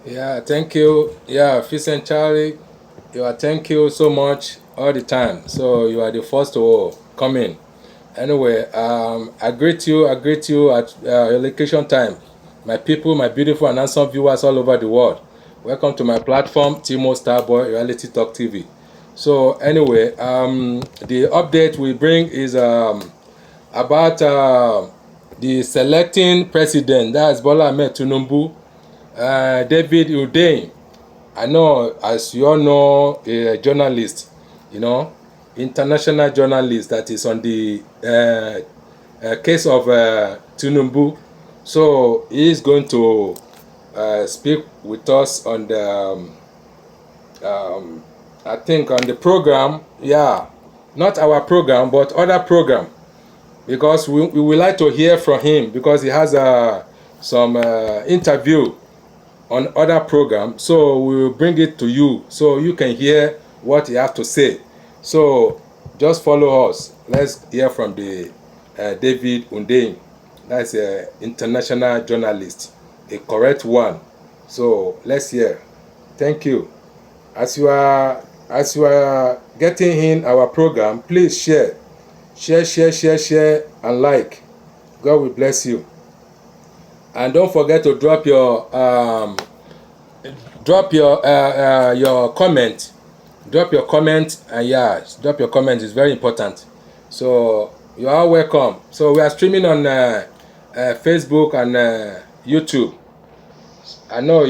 Yeah, thank you. Yeah, Fitz and Charlie, thank you so much all the time. So you are the first to come in. Anyway, I greet you at location time. My people, my beautiful and handsome viewers all over the world. Welcome to my platform, Timo Starboy Reality Talk TV. So anyway, the update we bring is about the selecting president, that's Bola Ahmed Tinubu, David Udain. I know, as you all know, a journalist, you know, international journalist that is on the case of Tinubu. So he is going to speak with us on the, I think, on the program. Yeah, not our program, but other program, because we would like to hear from him because he has some interview on other program, so we will bring it to you so you can hear what you have to say. So just follow us. Let's hear from the David Undein. That's an international journalist, a correct one. So let's hear. Thank you. As you are getting in our program, please share and like. God will bless you. And don't forget to drop your comment. Drop your comment, and yeah, drop your comment is very important. So you are welcome. So we are streaming on Facebook and YouTube. I know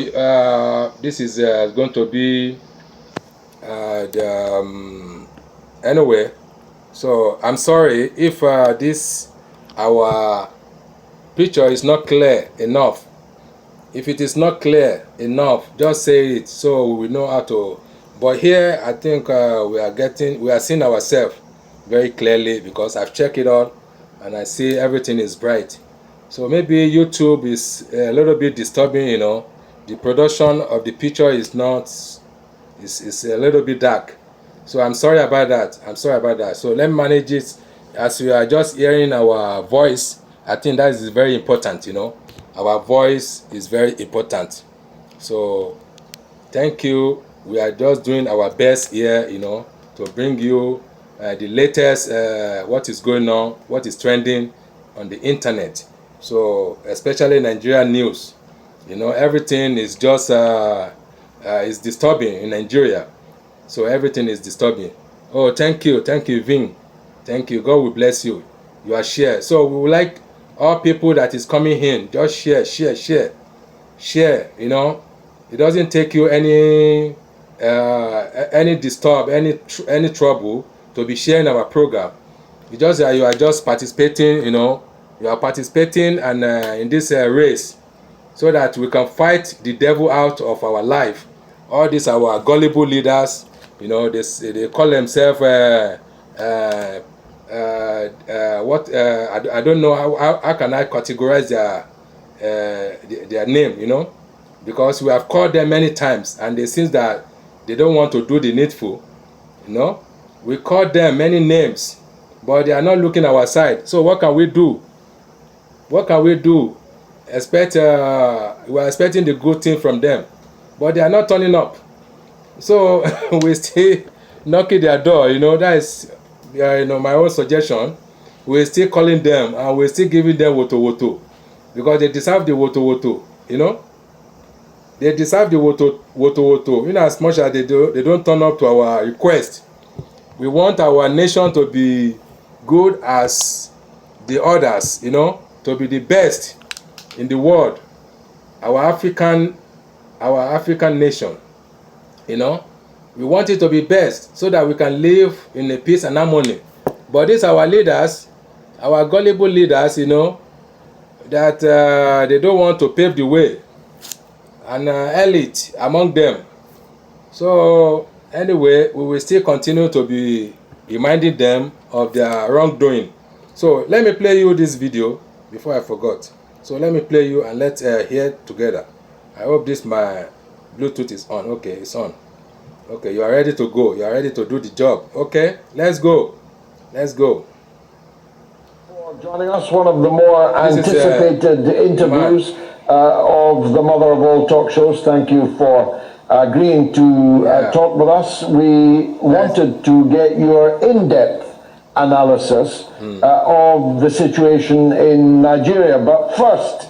this is going to be the anyway. So I'm sorry if this our picture is not clear enough. If it is not clear enough, just say it so we know how to. But here, I think we are seeing ourselves very clearly because I've checked it out and I see everything is bright. So maybe YouTube is a little bit disturbing, you know. The production of the picture is not, is a little bit dark. So I'm sorry about that. I'm sorry about that. So let me manage it. As we are just hearing our voice, I think that is very important, you know. Our voice is very important. So thank you. We are just doing our best here, you know, to bring you the latest, what is going on, what is trending on the internet. So especially Nigerian news, you know, everything is just is disturbing in Nigeria. So everything is disturbing. Oh, thank you, Vin. Thank you. God will bless you. You are share. So we would like all people that is coming in, just share. You know, it doesn't take you any disturb, any trouble to be sharing our program. You are just participating. You know, you are participating and in this race, so that we can fight the devil out of our life. All these our gullible leaders, you know, they call themselves what I don't know how can I categorize their name, you know, because we have called them many times and they seems that they don't want to do the needful, you know. We called them many names, but they are not looking our side. So what can we do? What can we do? We are expecting the good thing from them, but they are not turning up. So we still knocking their door, you know. That is you know, my own suggestion. We're still calling them and we're still giving them woto because they deserve the woto, you know. They deserve the woto, you know. As much as they don't turn up to our request. We want our nation to be good as the others, you know, to be the best in the world. Our African nation, you know, we want it to be best so that we can live in a peace and harmony. But these our leaders, our gullible leaders, you know, that they don't want to pave the way, and elite among them. So anyway, we will still continue to be reminding them of their wrongdoing. So let me play you this video before I forgot. So let me play you and let's hear together. I hope this my Bluetooth is on. Okay, it's on. Okay, you are ready to go. You are ready to do the job. Okay, let's go. Let's go. Joining us, one of the more anticipated interviews of the mother of all talk shows. Thank you for agreeing to talk with us. We wanted to get your in-depth analysis of the situation in Nigeria. But first,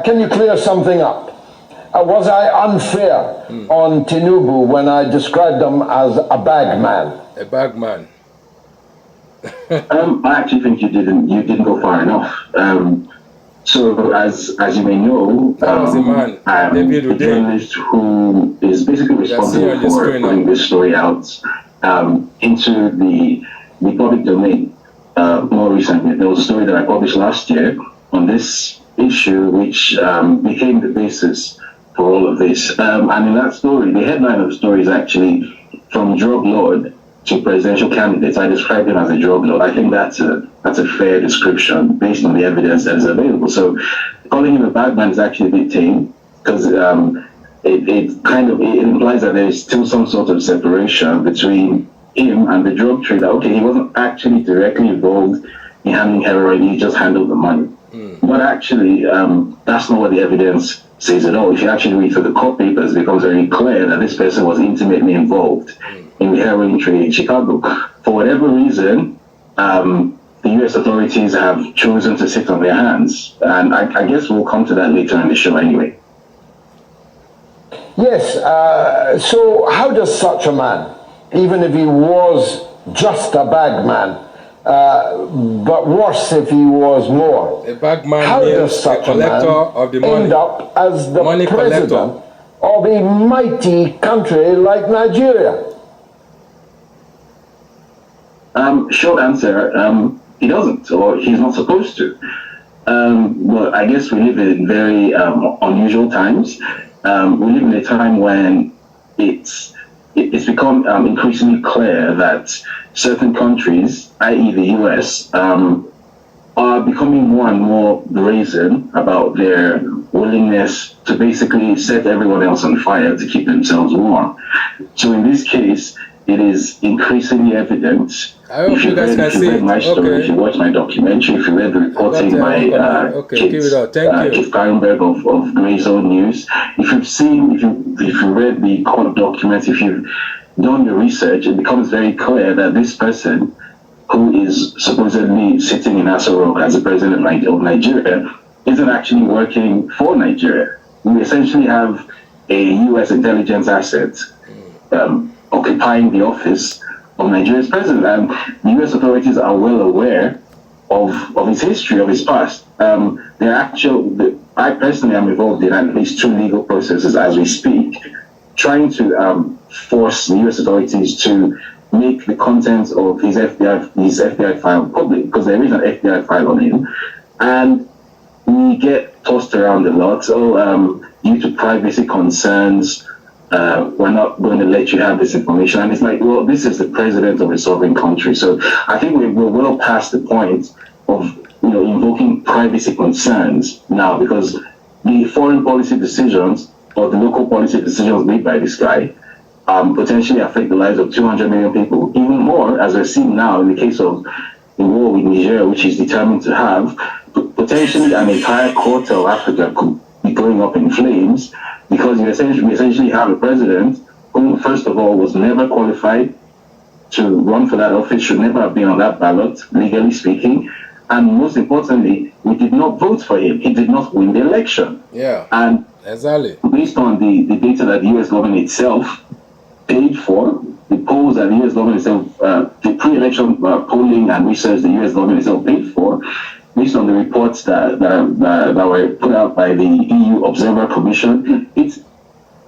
can you clear something up? Was I unfair on Tinubu when I described him as a bag man? A bag man. I actually think you didn't go far enough. So as you may know, that was the man, David the journalist who is basically responsible for putting this story out into the public domain. More recently, there was a story that I published last year on this issue, which became the basis for all of this. And in that story, the headline of the story is actually "From Drug Lord to Presidential Candidates." I described him as a drug lord. I think that's a fair description based on the evidence that is available. So calling him a bad man is actually a bit tame, because it implies that there is still some sort of separation between him and the drug trader. Okay, he wasn't actually directly involved in handling heroin, he just handled the money. But actually, that's not what the evidence says at all. If you actually read through the court papers, it becomes very clear that this person was intimately involved in the heroin trade in Chicago. For whatever reason, the U.S. authorities have chosen to sit on their hands. And I guess we'll come to that later in the show anyway. Yes, so how does such a man, even if he was just a bag man, but worse if he was more, a bag man, how does such a collector man of the money, end up as the money president collector of a mighty country like Nigeria? Short answer, he doesn't, or he's not supposed to. But I guess we live in very unusual times. We live in a time when it's become increasingly clear that certain countries, i.e. the US, are becoming more and more brazen about their willingness to basically set everyone else on fire to keep themselves warm. So in this case, it is increasingly evident. I hope you guys can see read my story, if you watch my documentary, if you read the reporting by Keith Karenberg of Grey Zone News, if you read the court documents, if you've done your research, it becomes very clear that this person, who is supposedly sitting in Aso Rock as the president of Nigeria, isn't actually working for Nigeria. We essentially have a U.S. intelligence asset occupying the office of Nigeria's president, and the U.S. authorities are well aware of his history, of his past. I personally am involved in at least 2 legal processes as we speak, trying to force the U.S. authorities to make the contents of his FBI file public, because there is an FBI file on him, and we get tossed around a lot. So due to privacy concerns, we're not going to let you have this information. And it's like, well, this is the president of a sovereign country. So I think we're well past the point of invoking privacy concerns now, because the foreign policy decisions or the local policy decisions made by this guy potentially affect the lives of 200 million people. Even more, as we're seeing now in the case of the war with Niger, which is determined to have, potentially an entire quarter of Africa could be going up in flames, because we essentially have a president who, first of all, was never qualified to run for that office, should never have been on that ballot, legally speaking, and most importantly, we did not vote for him. He did not win the election. Yeah, and exactly. Based on the data that the U.S. government itself paid for, the polls that the U.S. government itself, the pre-election polling and research the U.S. government itself paid for, based on the reports that were put out by the EU Observer Commission, it's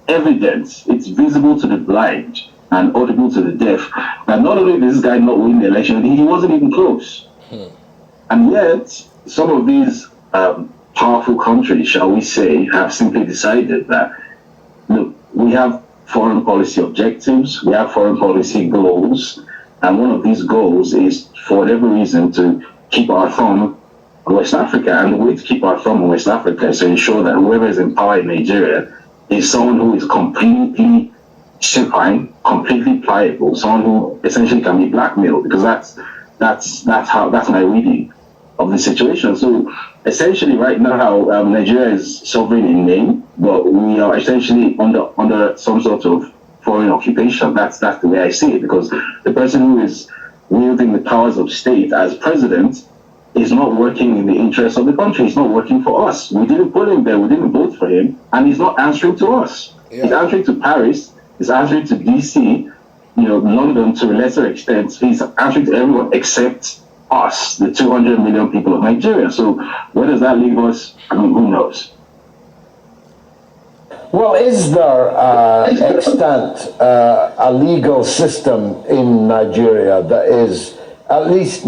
evidence, it's visible to the blind and audible to the deaf, that not only did this guy not win the election, he wasn't even close. And yet, some of these powerful countries, shall we say, have simply decided that, look, we have foreign policy objectives, we have foreign policy goals, and one of these goals is, for whatever reason, to keep our thumb on West Africa. And the way to keep our thumb on West Africa is to ensure that whoever is in power in Nigeria is someone who is completely supine, completely pliable, someone who essentially can be blackmailed, because that's my reading of the situation. So essentially, right now, Nigeria is sovereign in name, but we are essentially under some sort of foreign occupation. That's the way I see it, because the person who is wielding the powers of state as president is not working in the interest of the country. He's not working for us. We didn't put him there. We didn't vote for him, and he's not answering to us. Yeah. He's answering to Paris. He's answering to DC. London to a lesser extent. He's answering to everyone except us, the 200 million people of Nigeria. So where does that leave us? I mean, who knows? Well, is there extant a legal system in Nigeria that is at least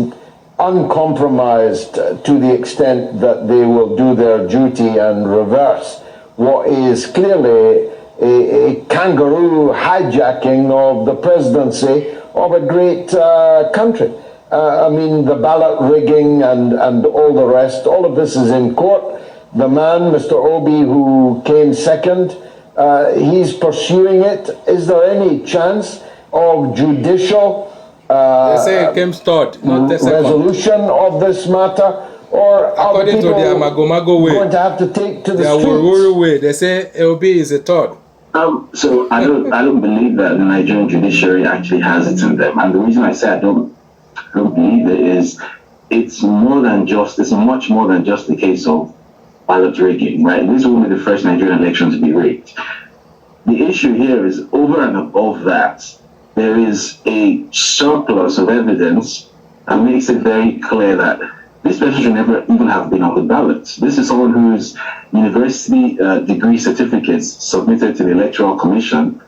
uncompromised to the extent that they will do their duty and reverse what is clearly a kangaroo hijacking of the presidency of a great country? I mean, the ballot rigging and all the rest, all of this is in court. The man, Mr. Obi, who came second, he's pursuing it. Is there any chance of judicial they say it came third, not the second, resolution of this matter? Or according to their Mago way, going to have to take to the their streets? Way, they say Obi is a third. So I don't believe that the Nigerian judiciary actually has it in them, and the reason I say I don't believe it is it's much more than just the case of ballot rigging, right? This will be the first Nigerian election to be rigged. The issue here is over and above that, there is a surplus of evidence that makes it very clear that this person should never even have been on the ballot. This is someone whose university degree certificates submitted to the Electoral Commission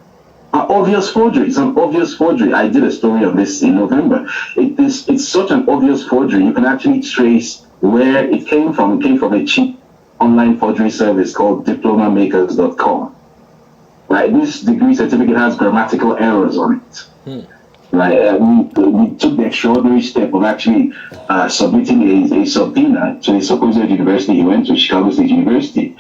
are obvious forgery. It's an obvious forgery. I did a story on this in November. It's such an obvious forgery. You can actually trace where it came from. It came from a cheap online forgery service called diplomamakers.com. Right, this degree certificate has grammatical errors on it. Right, we took the extraordinary step of actually submitting a subpoena to a supposed university he went to, Chicago State University,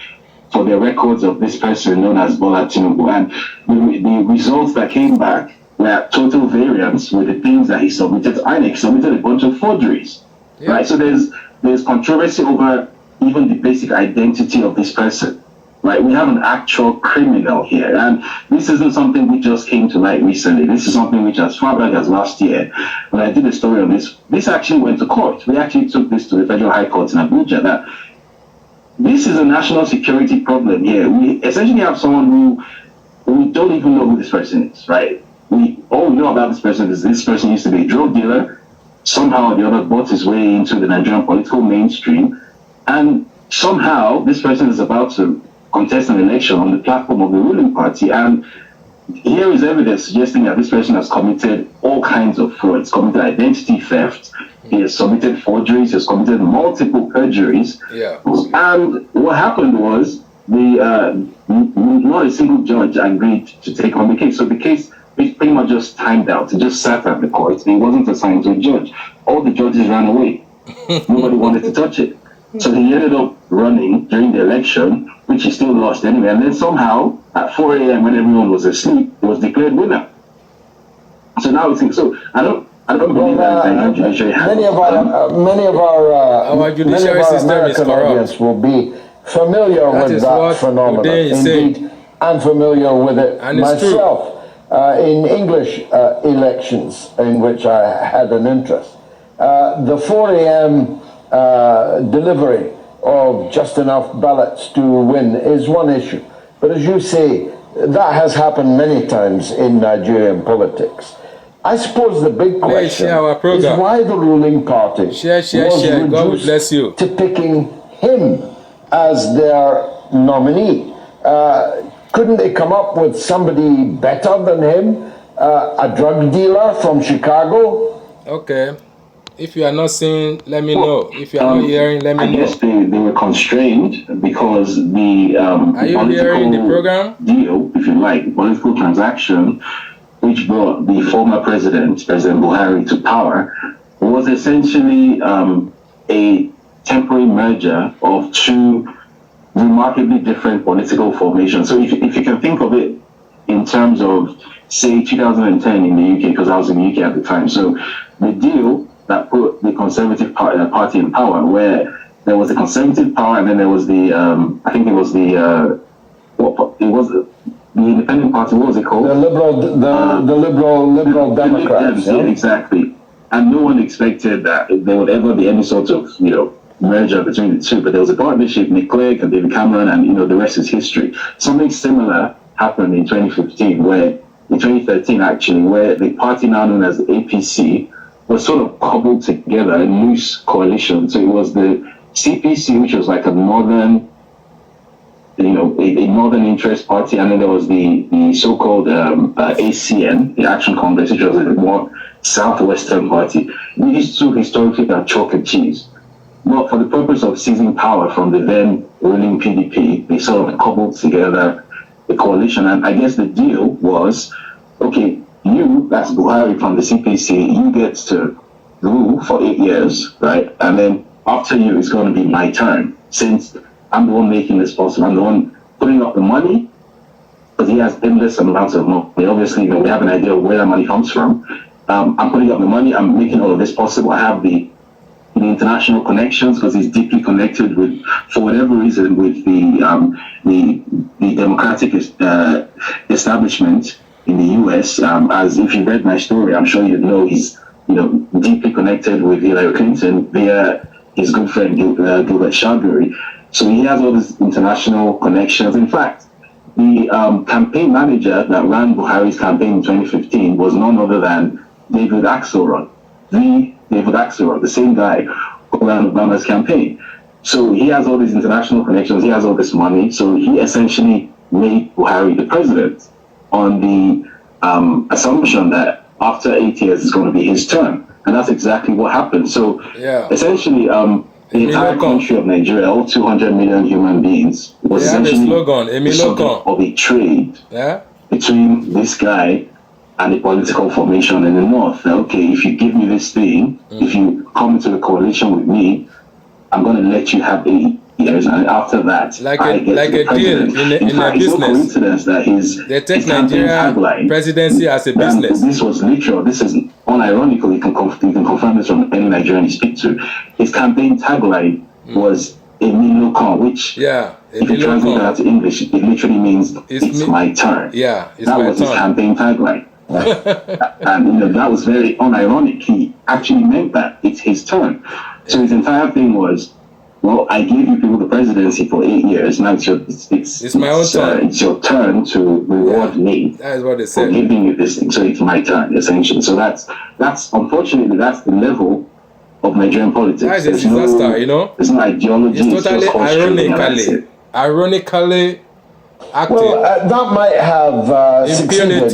for the records of this person known as Bola Tinubu. And the results that came back were total variance with the things that he submitted to INEC. He submitted a bunch of forgeries. Yeah. Right, so there's controversy over even the basic identity of this person. Right, we have an actual criminal here, and this isn't something which just came to light recently. This is something which, as far back as last year, when I did a story on this actually went to court. We actually took this to the Federal High Court in Abuja. That this is a national security problem here. We essentially have someone who we don't even know who this person is. Right, all we know about this person is this person used to be a drug dealer. Somehow or the other, bought his way into the Nigerian political mainstream, and somehow this person is about to contest an election on the platform of the ruling party, and here is evidence suggesting that this person has committed all kinds of frauds, committed identity theft, he has submitted forgeries, he has committed multiple perjuries. Yeah. And what happened was not a single judge agreed to take on the case. So the case pretty much just timed out. It just sat at the court. It wasn't assigned to a judge. All the judges ran away. Nobody wanted to touch it. So he ended up running during the election, which he still lost anyway. And then somehow, at 4 a.m. when everyone was asleep, he was declared winner. So now it's so I don't believe that the judiciary has. Many of our judiciary system is corrupt. Audience will be familiar with that phenomenon. Indeed, I'm familiar with it myself in English elections in which I had an interest. The 4 a.m. Delivery of just enough ballots to win is one issue. But as you say, that has happened many times in Nigerian politics. I suppose the big question is why the ruling party was reduced to picking him as their nominee. Couldn't they come up with somebody better than him? A drug dealer from Chicago? Okay. If you are not seeing, let me know. If you are not hearing, let me know. I guess they were constrained because the are you hearing the program? Deal, if you like, political transaction, which brought the former President Buhari, to power, was essentially a temporary merger of two remarkably different political formations. So if you can think of it in terms of, say, 2010 in the UK, because I was in the UK at the time. So the deal that put the Conservative Party in power, where there was the Conservative power, and then there was the I think it was the the Independent Party. What was it called? The Liberal Democrats. Yeah, exactly. And no one expected that there would ever be any sort of merger between the two. But there was a partnership, Nick Clegg and David Cameron, and the rest is history. Something similar happened in 2015, in 2013 actually, where the party now known as the APC was sort of cobbled together a loose coalition. So it was the CPC, which was like a northern, a northern interest party, and then there was the so-called ACN, the Action Congress, which was a more southwestern party. These two historically are chalk and cheese. But for the purpose of seizing power from the then ruling PDP, they sort of cobbled together a coalition. And I guess the deal was, okay, that's Buhari from the CPC, you get to rule for 8 years, right? And then after you, it's going to be my turn. Since I'm the one making this possible, I'm the one putting up the money, because he has endless amounts of money. Obviously, we have an idea of where that money comes from. I'm putting up the money, I'm making all of this possible. I have the international connections, because he's deeply connected with, for whatever reason, with the democratic establishment in the US. As if you read my story, I'm sure you know he's deeply connected with Hillary Clinton via his good friend Gilbert Chagoury. So he has all these international connections. In fact, the campaign manager that ran Buhari's campaign in 2015 was none other than David Axelrod, the same guy who ran Obama's campaign. So he has all these international connections, he has all this money, so he essentially made Buhari the president on the assumption that after 8 years it's going to be his turn. And that's exactly what happened. So essentially, the entire country of Nigeria, all 200 million human beings, was essentially of a trade between this guy and the political formation in the north. That, okay, if you give me this thing, if you come into the coalition with me, I'm going to let you have 8 years, and after that, like a deal in a business. It's no coincidence that they take Nigeria presidency as a business. This was literal. This is unironically. You can confirm this from any Nigerian you speak to. His campaign tagline was "Emilokan," which, if you translate that to English, it literally means "It's my turn." Yeah, that was his campaign tagline. And that was very unironic. He actually meant that it's his turn. So his entire thing was, well, I gave you people the presidency for 8 years. Now it's my own turn. It's your turn to reward me. That is what they said. For giving you this thing. So it's my turn, essentially. So that's unfortunately that's the level of Nigerian politics. That is a disaster, There's no ideology. It's totally ironically acting. Well, that might have succeeded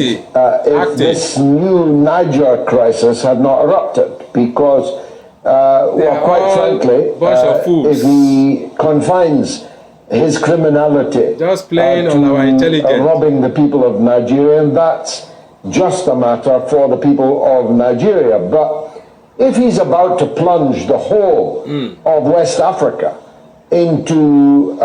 if this new Niger crisis had not erupted, because, quite frankly, if he confines his criminality just playing on our intelligence, robbing the people of Nigeria, that's just a matter for the people of Nigeria. But if he's about to plunge the whole of West Africa into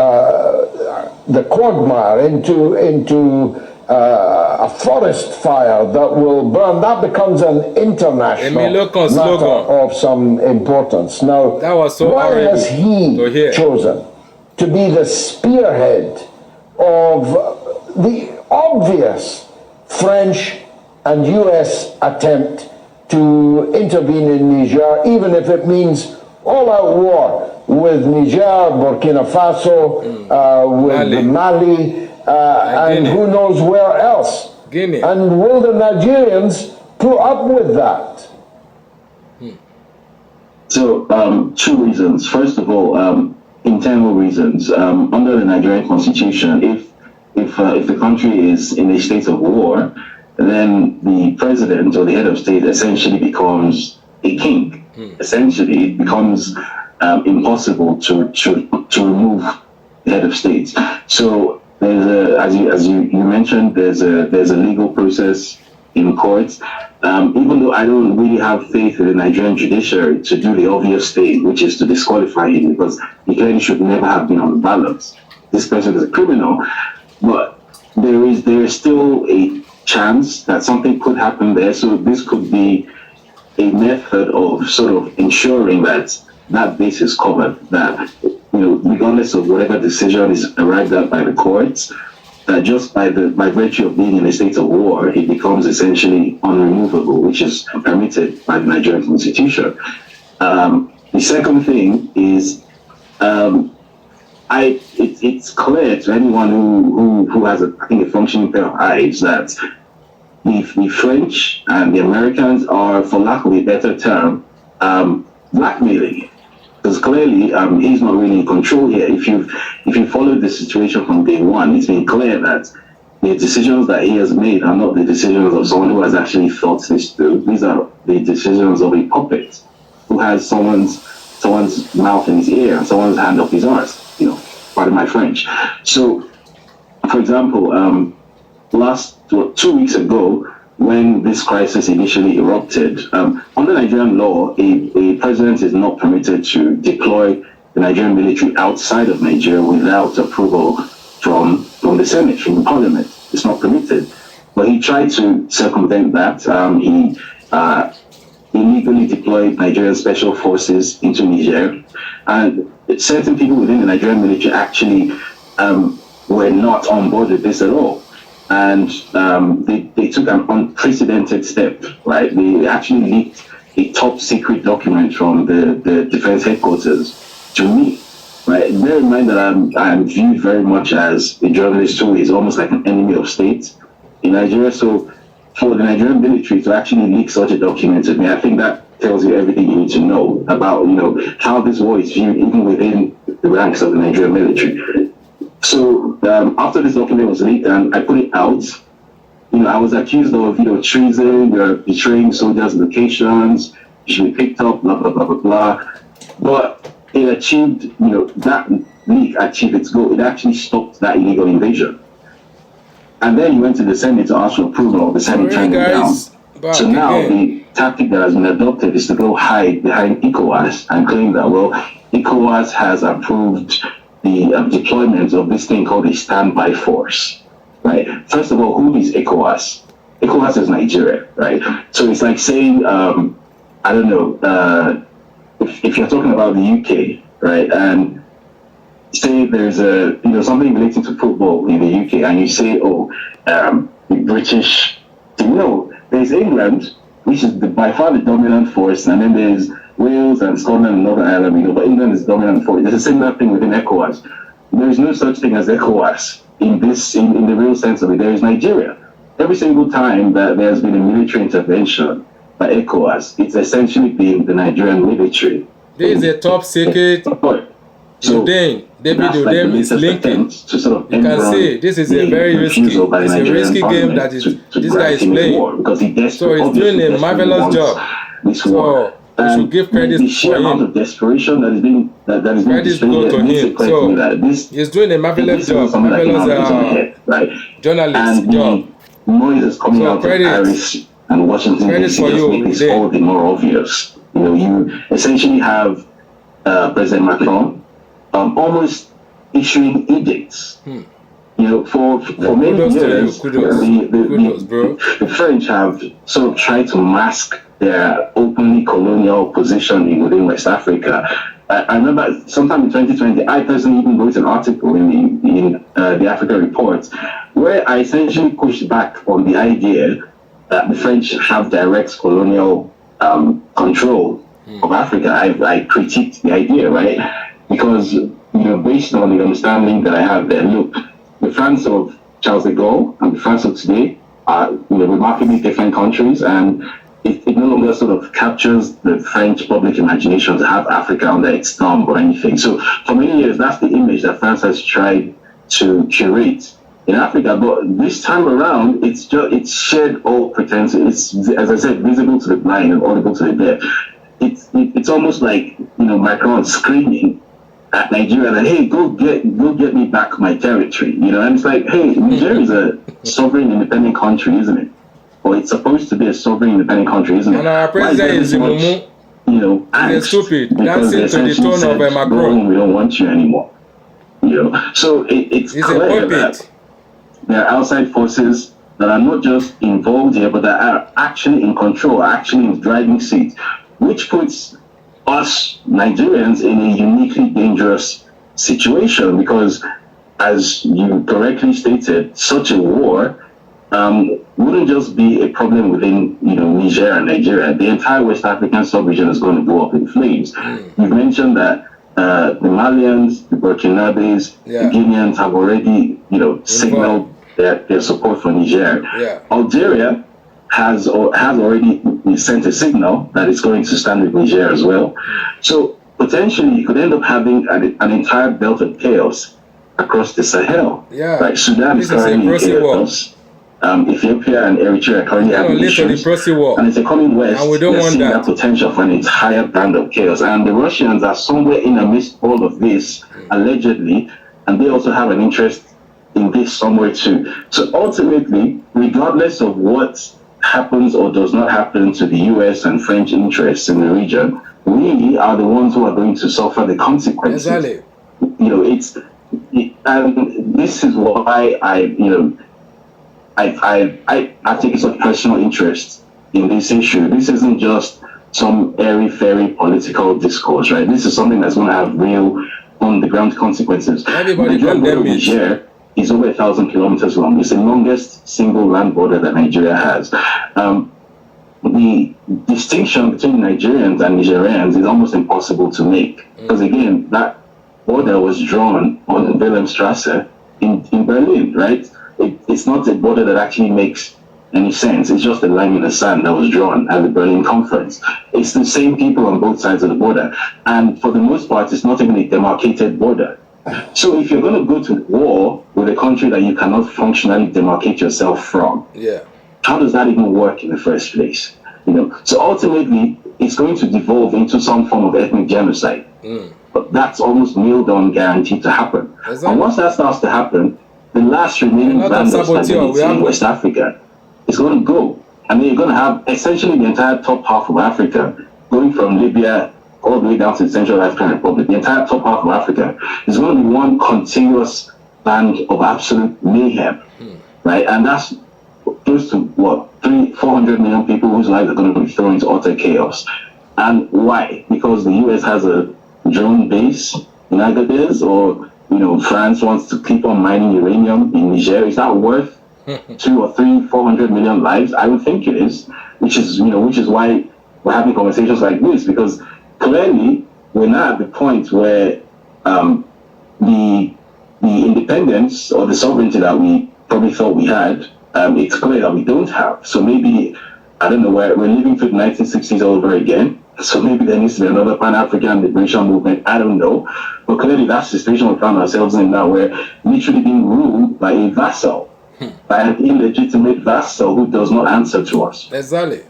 the quagmire, into a forest fire that will burn, that becomes an international matter of some importance. Now, why has he chosen to be the spearhead of the obvious French and US attempt to intervene in Niger, even if it means all-out war with Niger, Burkina Faso, with Mali, and who knows where else? Guinea. And will the Nigerians put up with that? So, two reasons. First of all, internal reasons. Under the Nigerian constitution, if the country is in a state of war, then the president or the head of state essentially becomes a king. Essentially, it becomes impossible to remove the head of state. So there's as you mentioned, there's a legal process in courts. Even though I don't really have faith in the Nigerian judiciary to do the obvious thing, which is to disqualify him, because he clearly should never have been on the ballot. This person is a criminal, but there is still a chance that something could happen there. So this could be a method of sort of ensuring that that base is covered, that, regardless of whatever decision is arrived at by the courts, that just by virtue of being in a state of war, it becomes essentially unremovable, which is permitted by the Nigerian Constitution. The second thing is, it's clear to anyone who has a functioning pair of eyes that the French and the Americans are, for lack of a better term, blackmailing. Because clearly, he's not really in control here. If you followed the situation from day one, it's been clear that the decisions that he has made are not the decisions of someone who has actually thought this through. These are the decisions of a puppet who has someone's mouth in his ear and someone's hand up his arse. Pardon my French. So, for example, 2 weeks ago, when this crisis initially erupted, under Nigerian law, a president is not permitted to deploy the Nigerian military outside of Nigeria without approval from the Senate, from the Parliament. It's not permitted. But he tried to circumvent that. He illegally deployed Nigerian special forces into Niger, and certain people within the Nigerian military actually were not on board with this at all. And they took an unprecedented step, right? They actually leaked a top secret document from the defense headquarters to me, right? Bear in mind that I'm viewed very much as a journalist who is almost like an enemy of state in Nigeria. So for the Nigerian military to actually leak such a document to me, I think that tells you everything you need to know about, how this war is viewed even within the ranks of the Nigerian military. So after this document was leaked and I put it out, I was accused of, treason, you're betraying soldiers' locations, you should be picked up, blah, blah, blah, blah, blah. But it achieved, that leak achieved its goal. It actually stopped that illegal invasion. And then he went to the Senate to ask for approval of the Senate turned it down. So now the tactic that has been adopted is to go hide behind ECOWAS and claim that, ECOWAS has approved the deployment of this thing called a standby force, right? First of all, who is ECOWAS? ECOWAS is Nigeria, right? So it's like saying, if you're talking about the UK, right, and say there's something relating to football in the UK, and you say, the British, there's England, which is by far the dominant force, and then there's Wales and Scotland and Northern Ireland, but England is the dominant force. There's a similar thing within ECOWAS. There is no such thing as ECOWAS in the real sense of it. There is Nigeria. Every single time that there's been a military intervention by ECOWAS, it's essentially been the Nigerian military. This is a top secret. So David Udem is linking. You can see this is a very risky. It's a risky game that this guy is playing. So he's doing a marvelous job. So we should give credit for him. Of desperation that is being credit go to him. So he's doing a marvelous job, marvelous journalist job. Noise is coming out of Paris and Washington DC just make this all the more obvious. You essentially have President Macron almost issuing edicts. For many years, the French have sort of tried to mask their openly colonial position within West Africa. I remember sometime in 2020, I personally even wrote an article in the Africa Report where I essentially pushed back on the idea that the French have direct colonial control of Africa. I critiqued the idea, right? Because, based on the understanding that I have there, look, the France of Charles de Gaulle and the France of today are remarkably different countries, and it no longer sort of captures the French public imagination to have Africa under its thumb or anything. So for many years, that's the image that France has tried to curate in Africa. But this time around, it's shed all pretense. It's, as I said, visible to the blind and audible to the deaf. It's almost like Macron screaming at Nigeria that, hey, go get me back my territory. And it's like, hey, Nigeria is a sovereign independent country, isn't it? Or it's supposed to be a sovereign independent country, isn't it? And our president is angst he's stupid, dancing to the tone of Macron. We don't want you anymore. So it's clear that there are outside forces that are not just involved here, but that are actually in control, actually in the driving seat, which puts us Nigerians in a uniquely dangerous situation because, as you correctly stated, such a war wouldn't just be a problem within Niger and Nigeria. The entire West African sub-region is going to go up in flames. You've mentioned that the Malians, the Burkinabes, the Guineans have already signaled their support for Niger. Algeria has already sent a signal that it's going to stand with Niger as well. So potentially you could end up having an entire belt of chaos across the Sahel. Like Sudan is currently in chaos. Ethiopia and Eritrea are currently having issues, and it's a coming west. And we don't want that potential for an entire band of chaos. And the Russians are somewhere in amidst all of this, allegedly, and they also have an interest in this somewhere too. So ultimately, regardless of what happens or does not happen to the US and French interests in the region, we are the ones who are going to suffer the consequences. Exactly. And this is why I take such personal interest in this issue. This isn't just some airy-fairy political discourse, right? This is something that's going to have real on-the-ground consequences. Everybody condemn it. Niger is over 1,000 kilometers long. It's the longest single land border that Nigeria has. The distinction between Nigerians and Nigerians is almost impossible to make. Because again, that border was drawn on Wilhelmstrasse in Berlin, right? It's not a border that actually makes any sense. It's just a line in the sand that was drawn at the Berlin Conference. It's the same people on both sides of the border. And for the most part, it's not even a demarcated border. So if you're going to go to war with a country that you cannot functionally demarcate yourself from, how does that even work in the first place? So ultimately, it's going to devolve into some form of ethnic genocide. But that's almost nailed on, guaranteed to happen. And once that starts to happen, the last remaining band of stability in West Africa is going to go. And then you're going to have essentially the entire top half of Africa, going from Libya all the way down to the Central African Republic. The entire top half of Africa is going to be one continuous band of absolute mayhem, right? And that's close to, 400 million people whose lives are going to be thrown into utter chaos. And why? Because the US has a drone base in Agadez, or France wants to keep on mining uranium in Niger. Is that worth 2 or 3, 400 million lives? I would think it is, which is why we're having conversations like this, because clearly we're not at the point where the independence or the sovereignty that we probably thought we had, it's clear that we don't have. So maybe, I don't know, we're living through the 1960s all over again. So maybe there needs to be another Pan-African liberation movement. I don't know. But clearly that's the situation we found ourselves in now. We're literally being ruled by a vassal, by an illegitimate vassal who does not answer to us. Exactly.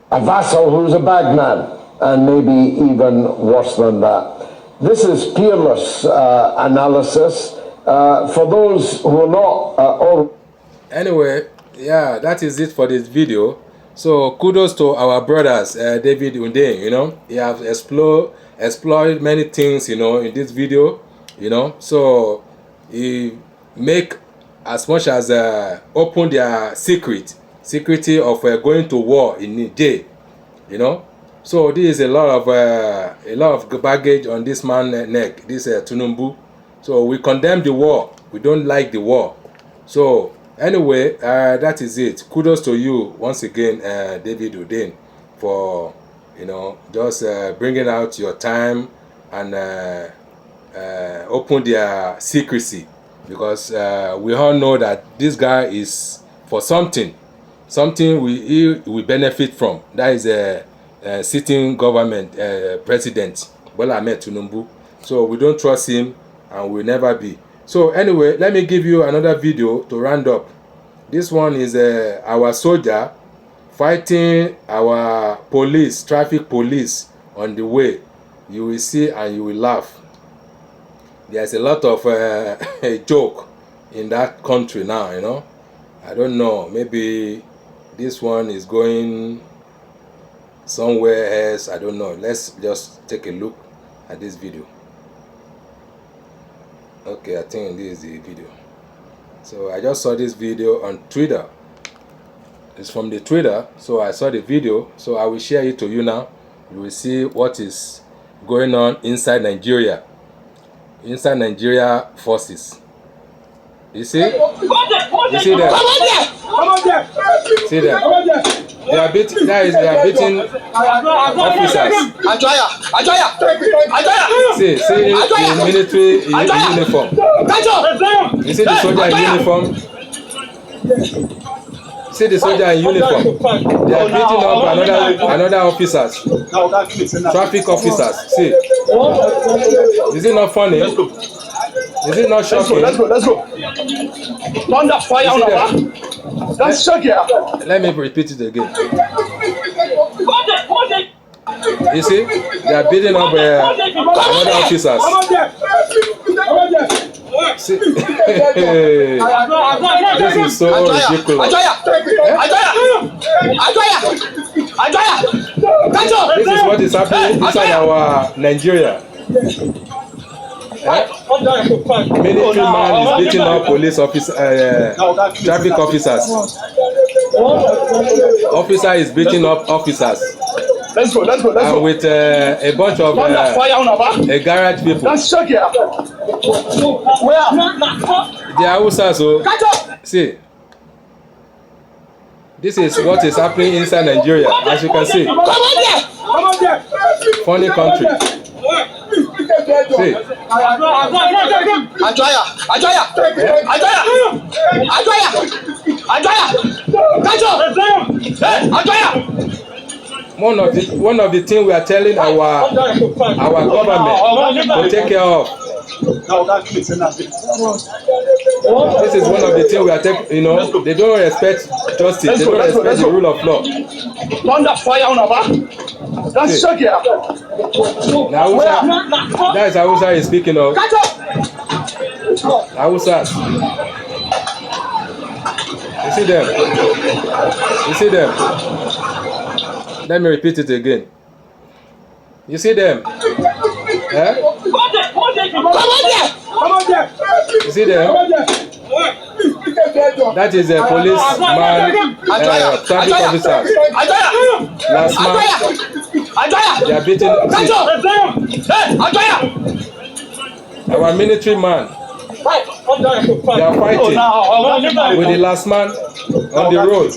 A vassal who's a bagman, and maybe even worse than that. This is peerless analysis. For those who are not... Anyway, that is it for this video. So kudos to our brothers, David Unde. He has explored many things, in this video, So he make as much as open their security of going to war in Niger, So this is a lot of baggage on this man's neck, this Tunumbu. So we condemn the war. We don't like the war. So anyway, that is it. Kudos to you once again, David Udain, for just bringing out your time and open their secrecy, because we all know that this guy is for something we benefit from. That is a sitting government president, Bola Ahmed Tinubu. So we don't trust him, and will never be. So anyway, let me give you another video to round up. This one is our soldier fighting our police, traffic police on the way. You will see and you will laugh. There's a lot of a joke in that country now, I don't know, maybe this one is going somewhere else, I don't know. Let's just take a look at this video. Okay, I think this is the video. So I just saw this video on Twitter. It's from the Twitter, so I saw the video. So I will share it to you now. You will see what is going on inside Nigeria. Inside Nigeria forces. You see? You see them? See them? They are beating. They are beating officers. See the military uniform. You see the soldier in uniform. See the soldier in uniform. They are beating up another officers. Traffic officers. See. Is it not funny? Is it not shocking? Let's go. Thunder fire on our. That's shocking. Let me repeat it again. You see, they are beating up another officers. See, this is so ridiculous. This is what is happening inside our Nigeria. Military man is beating up police officer, traffic officers. Officer is beating up officers. Let's go. And with a bunch of a garage people. That's shocking. Where? The Hausa, so see. This is what is happening inside Nigeria, as you can see. Funny country. See. One of the things we are telling our government to take care of. This is one of the things we are taking. You know, they don't respect justice. They don't respect the rule of law. Thunder fire on our. That's shocking. Now, that is Hausa is speaking of. Hausas. You see them? You see them? Let me repeat it again. You see them? Eh? You see them? That is a policeman, traffic officer. Last man, they are beating. Our military man, they are fighting with the last man on the road.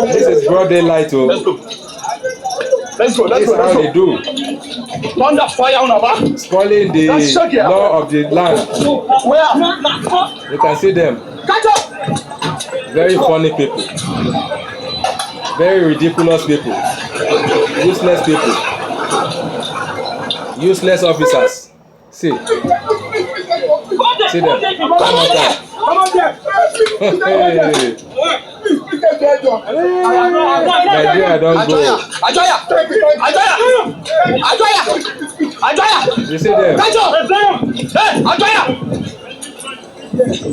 This is broad daylight. Oh. This is how they do. Thunder fire on our. Spoiling the law of the land. Where? You can see them. Very funny people. Very ridiculous people. Useless people. Useless officers. See. See them. Come on there. Nigeria don't go. You see them?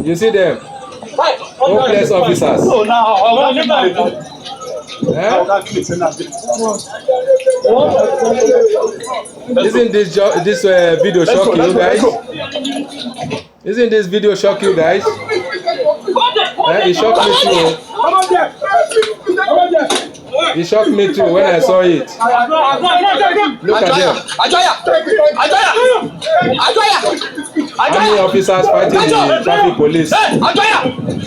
You see them? Hopeless officers. Isn't this video shock you guys? Isn't this video shock you guys? It shocked me too. It shocked me too when I saw it. Look at them. How many officers fighting the traffic police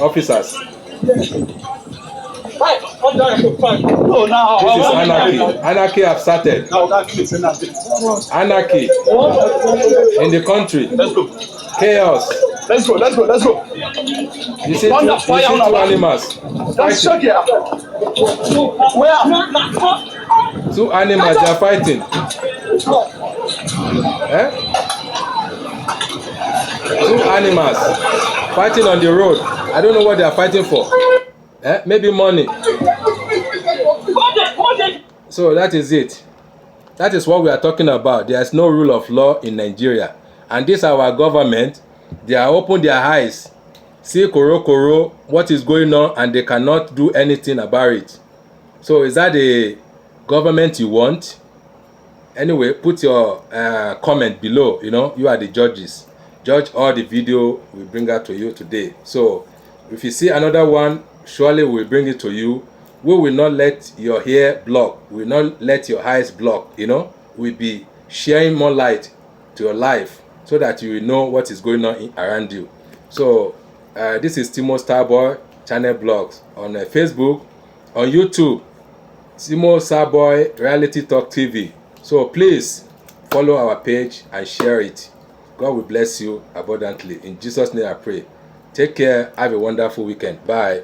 officers? This is anarchy. Anarchy have started. Anarchy in the country. Chaos. Let's go. You see two animals fighting. Where? Two animals, they are fighting. Two animals fighting on the road. I don't know what they are fighting for. Maybe money. So that is it. That is what we are talking about. There is no rule of law in Nigeria. And this our government, they are open their eyes. See koro, what is going on, and they cannot do anything about it. So is that the government you want? Anyway, put your comment below. You know, you are the judges. judge all the video we bring out to you today. So if you see another one, surely we'll bring it to you. We will not let your hair block. We will not let your eyes block. We'll be sharing more light to your life so that you will know what is going on around you. So this is Timo Starboy Channel Blogs on Facebook, on YouTube, Timo Starboy Reality Talk TV. So please follow our page and share it. God will bless you abundantly. In Jesus' name I pray. Take care. Have a wonderful weekend. Bye.